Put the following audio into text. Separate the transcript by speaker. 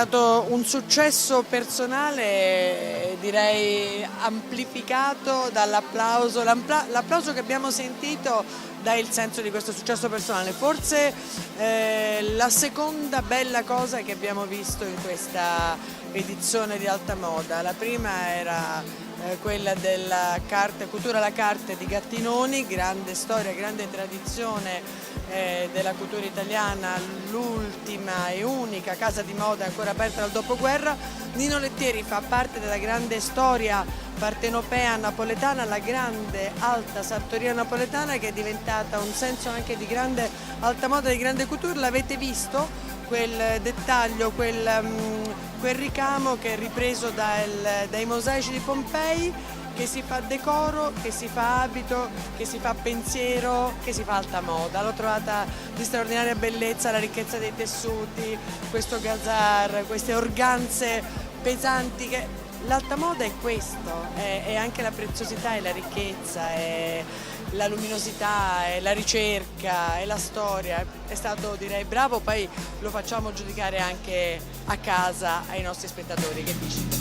Speaker 1: stato un successo personale, direi amplificato dall'applauso. L'applauso che abbiamo sentito dà il senso di questo successo personale. Forse la seconda bella cosa che abbiamo visto in questa edizione di Alta Moda. La prima era quella della Couture à la carte di Gattinoni, grande storia, grande tradizione della couture italiana, l'ultima e unica casa di moda ancora aperta dal dopoguerra. Nino Lettieri fa parte della grande storia partenopea napoletana, la grande alta sartoria napoletana, che è diventata un senso anche di grande alta moda, di grande couture. L'avete visto quel dettaglio, quel ricamo che è ripreso dai mosaici di Pompei, che si fa decoro, che si fa abito, che si fa pensiero, che si fa alta moda. L'ho trovata di straordinaria bellezza, la ricchezza dei tessuti, questo gazar, queste organze pesanti. L'alta moda è questo, è anche la preziosità e la ricchezza, è la luminosità, è la ricerca, è la storia. È stato, direi, bravo, poi lo facciamo giudicare anche a casa ai nostri spettatori. Che dici?